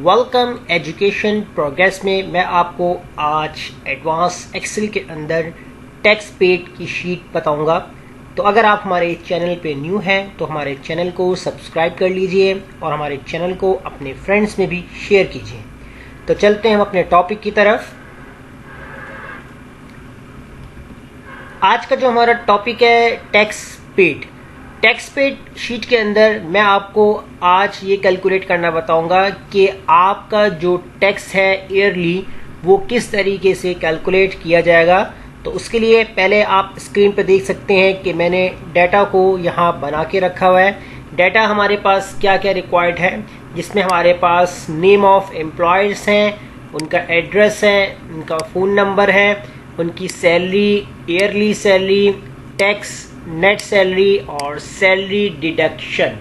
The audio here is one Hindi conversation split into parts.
वेलकम एजुकेशन प्रोग्रेस में मैं आपको आज एडवांस एक्सेल के अंदर टैक्स पेड की शीट बताऊंगा। तो अगर आप हमारे चैनल पे न्यू हैं तो हमारे चैनल को सब्सक्राइब कर लीजिए और हमारे चैनल को अपने फ्रेंड्स में भी शेयर कीजिए। तो चलते हैं हम अपने टॉपिक की तरफ। आज का जो हमारा टॉपिक है टैक्स पेड शीट के अंदर मैं आपको आज ये कैलकुलेट करना बताऊंगा कि आपका जो टैक्स है ईयरली वो किस तरीके से कैलकुलेट किया जाएगा। तो उसके लिए पहले आप स्क्रीन पर देख सकते हैं कि मैंने डाटा को यहाँ बना के रखा हुआ है। डाटा हमारे पास क्या क्या रिक्वायर्ड है, जिसमें हमारे पास नेम ऑफ एम्प्लॉयर्स हैं, उनका एड्रेस है, उनका फ़ोन नंबर है, उनकी salary, yearly salary, tax, net salary और सैलरी डिडक्शन।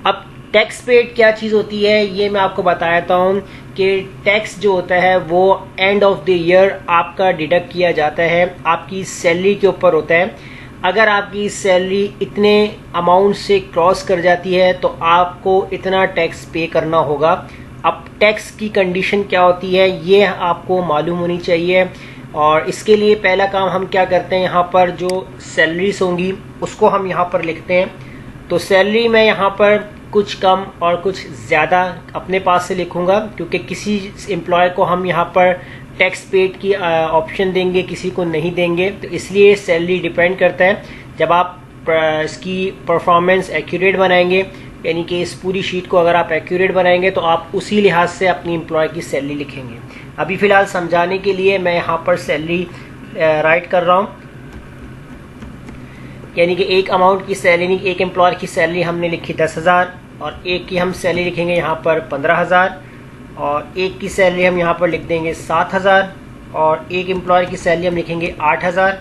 अब टैक्स पेड क्या चीज़ होती है ये मैं आपको बताता हूँ कि टैक्स जो होता है वो एंड ऑफ द ईयर आपका डिडक्ट किया जाता है, आपकी सैलरी के ऊपर होता है। अगर आपकी सैलरी इतने अमाउंट से क्रॉस कर जाती है तो आपको इतना टैक्स पे करना होगा। अब टैक्स की कंडीशन क्या होती है ये आपको मालूम होनी चाहिए, और इसके लिए पहला काम हम क्या करते हैं, यहाँ पर जो सैलरीज होंगी उसको हम यहाँ पर लिखते हैं। तो सैलरी मैं यहाँ पर कुछ कम और कुछ ज़्यादा अपने पास से लिखूँगा, क्योंकि किसी एम्प्लॉय को हम यहाँ पर टैक्स पेड की ऑप्शन देंगे, किसी को नहीं देंगे। तो इसलिए सैलरी डिपेंड करता है। जब आप इसकी परफॉर्मेंस एक्यूरेट बनाएंगे, यानी कि इस पूरी शीट को अगर आप एक्यूरेट बनाएंगे तो आप उसी लिहाज से अपनी एम्प्लॉय की सैलरी लिखेंगे। अभी फ़िलहाल समझाने के लिए मैं यहाँ पर सैलरी राइट कर रहा हूँ, यानी कि एक अमाउंट की सैलरी, एक एम्प्लॉयर की सैलरी हमने लिखी 10,000 और एक की हम सैलरी लिखेंगे यहाँ पर 15,000 और एक की सैलरी हम यहाँ पर लिख देंगे 7,000 और एक एम्प्लॉयर की सैलरी हम लिखेंगे 8,000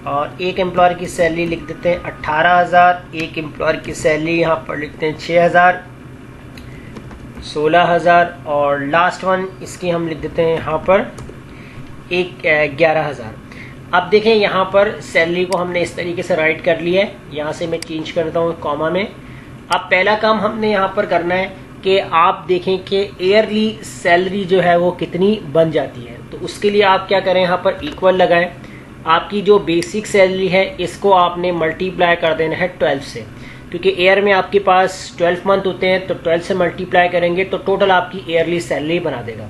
और एक एम्प्लॉयर की सैलरी लिख देते हैं 18,000, एक एम्प्लॉयर की सैलरी यहाँ पर लिखते हैं 6,000, 16,000 और लास्ट वन इसकी हम लिख देते हैं यहाँ पर 11,000। अब देखें यहाँ पर सैलरी को हमने इस तरीके से राइट कर लिया है। यहाँ से मैं चेंज करता हूँ कॉमा में। अब पहला काम हमने यहाँ पर करना है कि आप देखें कि ईयरली सैलरी जो है वो कितनी बन जाती है। तो उसके लिए आप क्या करें, यहाँ पर इक्वल लगाएं। आपकी जो बेसिक सैलरी है इसको आपने मल्टीप्लाई कर देना है 12 से, क्योंकि ईयर में आपके पास 12 मंथ होते हैं। तो 12 से मल्टीप्लाई करेंगे तो टोटल आपकी ईयरली सैलरी बना देगा।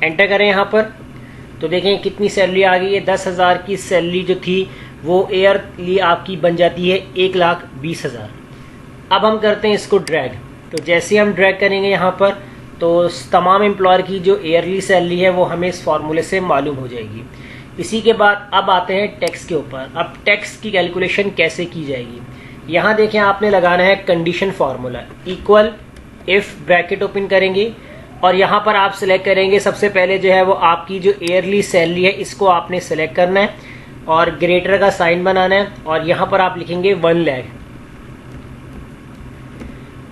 एंटर करें यहाँ पर तो देखें कितनी सैलरी आ गई है। 10,000 की सैलरी जो थी वो ईयरली आपकी बन जाती है 1,20,000। अब हम करते हैं इसको ड्रैग। तो जैसे हम ड्रैग करेंगे यहाँ पर तो तमाम एम्प्लॉयर की जो ईयरली सैलरी है वो हमें इस फार्मूले से मालूम हो जाएगी। इसी के बाद अब आते हैं टैक्स के ऊपर। अब टैक्स की कैलकुलेशन कैसे की जाएगी, यहाँ देखें आपने लगाना है condition formula equal if bracket open करेंगे और यहाँ पर आप सिलेक्ट करेंगे सबसे पहले जो है वो आपकी जो ईयरली सैलरी है इसको आपने सिलेक्ट करना है और ग्रेटर का साइन बनाना है और यहाँ पर आप लिखेंगे 1 लाख।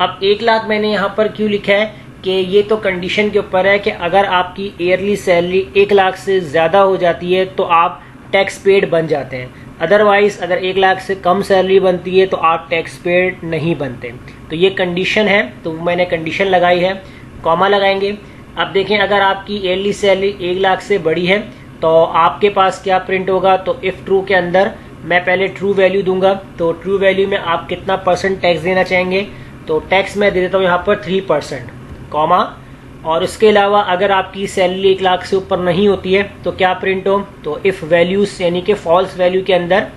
अब 1 लाख मैंने यहाँ पर क्यों लिखा है कि ये तो कंडीशन के ऊपर है कि अगर आपकी ईयरली सैलरी 1 लाख से ज़्यादा हो जाती है तो आप टैक्स पेड बन जाते हैं। अदरवाइज अगर 1 लाख से कम सैलरी बनती है तो आप टैक्स पेड नहीं बनते। तो ये कंडीशन है, तो मैंने कंडीशन लगाई है, कॉमा लगाएंगे। अब देखें अगर आपकी ईयरली सैलरी 1 लाख से बड़ी है तो आपके पास क्या प्रिंट होगा। तो इफ़ ट्रू के अंदर मैं पहले ट्रू वैल्यू दूंगा। तो ट्रू वैल्यू में आप कितना % टैक्स देना चाहेंगे, तो टैक्स मैं दे देता हूँ यहाँ पर 3%, कॉमा। और उसके अलावा अगर आपकी सैलरी 1 लाख से ऊपर नहीं होती है तो क्या प्रिंट हो, तो इफ़ वैल्यूज यानी कि फॉल्स वैल्यू के अंदर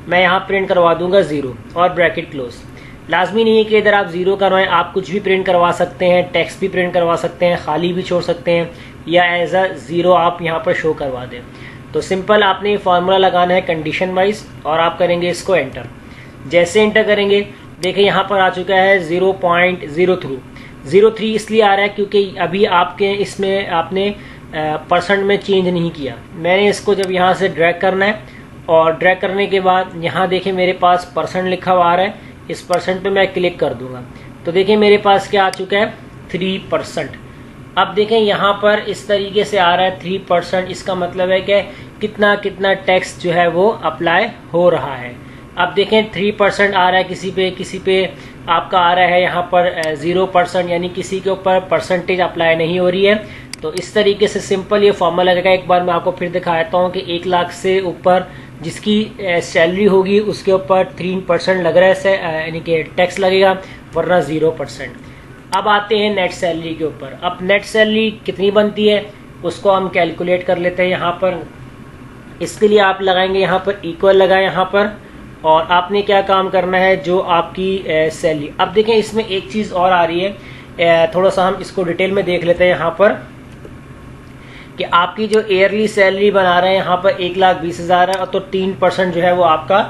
मैं यहाँ प्रिंट करवा दूंगा 0 और ब्रैकेट क्लोज। लाजमी नहीं है कि इधर आप 0 करवाएं, आप कुछ भी प्रिंट करवा सकते हैं, टेक्स्ट भी प्रिंट करवा सकते हैं, खाली भी छोड़ सकते हैं, या एज अ 0 आप यहाँ पर शो करवा दें। तो सिंपल आपने ये फार्मूला लगाना है कंडीशन वाइज और आप करेंगे इसको एंटर। जैसे एंटर करेंगे देखिए यहाँ पर आ चुका है 0.03 इसलिए आ रहा है क्योंकि अभी आपके इसमें आपने % में चेंज नहीं किया। मैंने इसको जब यहाँ से ड्रैग करना है और ड्रैग करने के बाद यहाँ देखें मेरे पास % लिखा हुआ आ रहा है, इस % पे मैं क्लिक कर दूंगा तो देखिए मेरे पास क्या आ चुका है 3%। अब देखें यहाँ पर इस तरीके से आ रहा है 3%, इसका मतलब है कि कितना कितना टैक्स जो है वो अप्लाई हो रहा है। अब देखें 3% आ रहा है किसी पे आपका आ रहा है यहाँ पर 0%, यानी किसी के ऊपर परसेंटेज अप्लाई नहीं हो रही है। तो इस तरीके से सिंपल ये फॉर्मूला लगेगा। एक बार मैं आपको फिर दिखाता हूँ कि 1 लाख से ऊपर जिसकी सैलरी होगी उसके ऊपर 3% लग रहा है, यानी कि टैक्स लगेगा, वरना 0%। अब आते हैं नेट सैलरी के ऊपर। अब नेट सैलरी कितनी बनती है उसको हम कैलकुलेट कर लेते हैं यहाँ पर। इसके लिए आप लगाएंगे यहाँ पर इक्वल लगाए यहाँ पर, और आपने क्या काम करना है, जो आपकी सैलरी। अब देखें इसमें एक चीज़ और आ रही है, थोड़ा सा हम इसको डिटेल में देख लेते हैं यहाँ पर, कि आपकी जो ईयरली सैलरी बना रहे हैं यहाँ पर 1,20,000 है, और तो 3% जो है वो आपका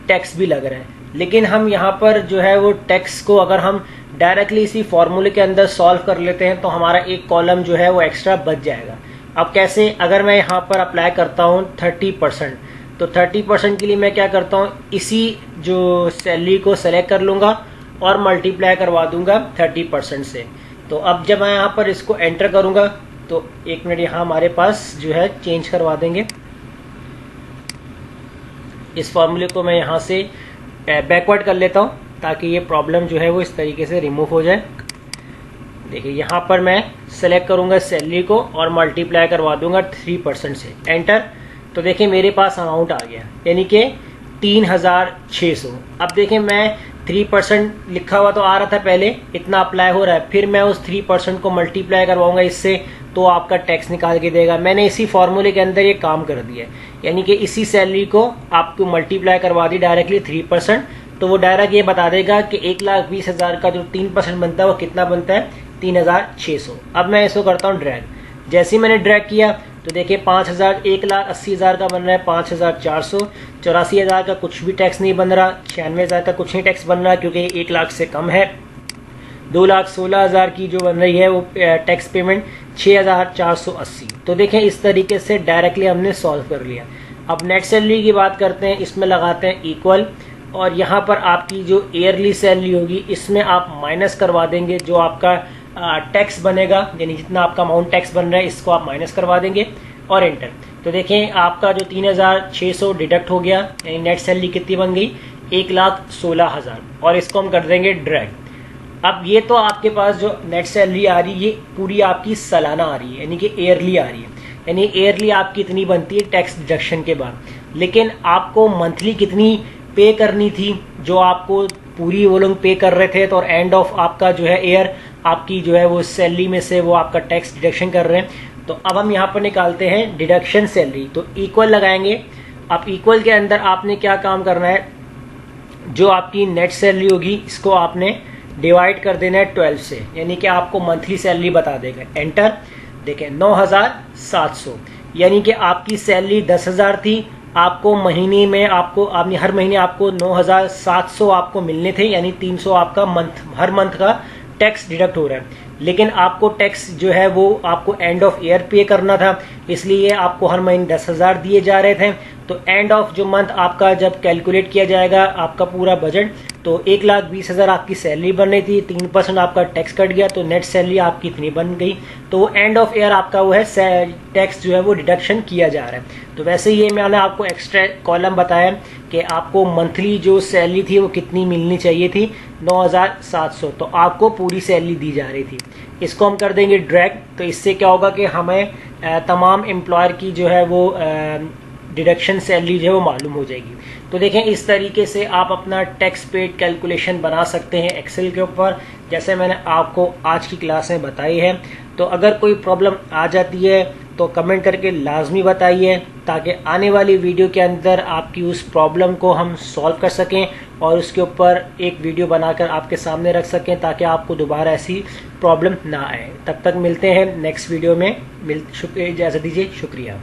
टैक्स भी लग रहा है। लेकिन हम यहाँ पर जो है वो टैक्स को अगर हम डायरेक्टली इसी फॉर्मूले के अंदर सॉल्व कर लेते हैं तो हमारा एक कॉलम जो है वो एक्स्ट्रा बच जाएगा। अब कैसे, अगर मैं यहाँ पर अप्लाई करता हूँ 30%, तो 30% के लिए मैं क्या करता हूँ, इसी जो सैलरी को सेलेक्ट कर लूँगा और मल्टीप्लाई करवा दूंगा 30% से। तो अब जब मैं यहाँ पर इसको एंटर करूँगा तो 1 मिनट यहाँ हमारे पास जो है चेंज करवा देंगे। इस फॉर्मूले को मैं यहाँ से बैकवर्ड कर लेता हूँ ताकि ये प्रॉब्लम जो है वो इस तरीके से रिमूव हो जाए। देखिए यहाँ पर मैं सेलेक्ट करूँगा सैलरी को और मल्टीप्लाई करवा दूंगा 3% से, एंटर। तो देखिए मेरे पास अमाउंट आ गया, यानी कि 3,600। अब देखें मैं 3% लिखा हुआ तो आ रहा था पहले, इतना अप्लाई हो रहा है, फिर मैं उस 3% को मल्टीप्लाई करवाऊंगा इससे, तो आपका टैक्स निकाल के देगा। मैंने इसी फॉर्मूले के अंदर ये काम कर दिया, यानी कि इसी सैलरी को आपको मल्टीप्लाई करवा दी डायरेक्टली 3%, तो वो डायरेक्ट ये बता देगा कि 1,20,000 का जो 3% बनता है वो कितना बनता है, 3,600। अब मैं इसको करता हूँ ड्रैग। जैसे ही मैंने ड्रैग किया तो देखिए 5,000, 1,80,000 का बन रहा है 5,400, 84,000 का कुछ भी टैक्स नहीं बन रहा, 96,000 का कुछ नहीं टैक्स बन रहा क्योंकि 1 लाख से कम है। 2,16,000 की जो बन रही है वो टैक्स पेमेंट 6,480। तो देखें इस तरीके से डायरेक्टली हमने सॉल्व कर लिया। अब नेट सैलरी की बात करते हैं, इसमें लगाते हैं इक्वल, और यहाँ पर आपकी जो ईयरली सैलरी होगी इसमें आप माइनस करवा देंगे जो आपका टैक्स बनेगा, यानी जितना आपका अमाउंट टैक्स बन रहा है इसको आप माइनस करवा देंगे और एंटर। तो देखें आपका जो 3,600 डिडक्ट हो गया, यानी नेट सैलरी कितनी बन गई, 1,16,000, और इसको हम कर देंगे ड्रैग। अब ये तो आपके पास जो नेट सैलरी आ रही है ये पूरी आपकी सालाना आ रही है, यानी कि ईयरली आ रही है, यानी ईयरली आपकी इतनी बनती है टैक्स डिडक्शन के बाद। लेकिन आपको मंथली कितनी पे करनी थी, जो आपको पूरी वो लोग पे कर रहे थे, तो और एंड ऑफ आपका जो है ईयर आपकी जो है वो सैलरी में से वो आपका टैक्स डिडक्शन कर रहे हैं। तो अब हम यहाँ पर निकालते हैं डिडक्शन सैलरी, तो इक्वल लगाएंगे। अब इक्वल के अंदर आपने क्या काम करना है, जो आपकी नेट सैलरी होगी इसको आपने डिवाइड कर देना है 12 से, यानी कि आपको मंथली सैलरी बता देगा, एंटर। देखें 9,700, यानी कि आपकी सैलरी 10,000 थी, आपको महीने में आपको आपने हर महीने आपको 9,700 आपको मिलने थे, यानी 300 आपका हर मंथ का टैक्स डिडक्ट हो रहा है। लेकिन आपको टैक्स जो है वो आपको एंड ऑफ ईयर पे करना था, इसलिए आपको हर महीने 10,000 दिए जा रहे थे। तो एंड ऑफ जो मंथ आपका जब कैलकुलेट किया जाएगा आपका पूरा बजट, तो 1,20,000 आपकी सैलरी बन रही थी, 3% आपका टैक्स कट गया, तो नेट सैलरी आपकी इतनी बन गई। तो वो एंड ऑफ ईयर आपका वो है टैक्स जो है वो डिडक्शन किया जा रहा है। तो वैसे ये मैंने आपको एक्स्ट्रा कॉलम बताया कि आपको मंथली जो सैलरी थी वो कितनी मिलनी चाहिए थी, 9,700, तो आपको पूरी सैलरी दी जा रही थी। इसको हम कर देंगे ड्रैग। तो इससे क्या होगा कि हमें तमाम एम्प्लॉयर की जो है वो डिडक्शन सैलरी जो है वो मालूम हो जाएगी। तो देखें इस तरीके से आप अपना टैक्स पेड कैलकुलेशन बना सकते हैं एक्सेल के ऊपर, जैसे मैंने आपको आज की क्लास में बताई है। तो अगर कोई प्रॉब्लम आ जाती है तो कमेंट करके लाजमी बताइए, ताकि आने वाली वीडियो के अंदर आपकी उस प्रॉब्लम को हम सॉल्व कर सकें और उसके ऊपर एक वीडियो बनाकर आपके सामने रख सकें, ताकि आपको दोबारा ऐसी प्रॉब्लम ना आए। तब तक मिलते हैं नेक्स्ट वीडियो में। इजाज़त दीजिए, शुक्रिया।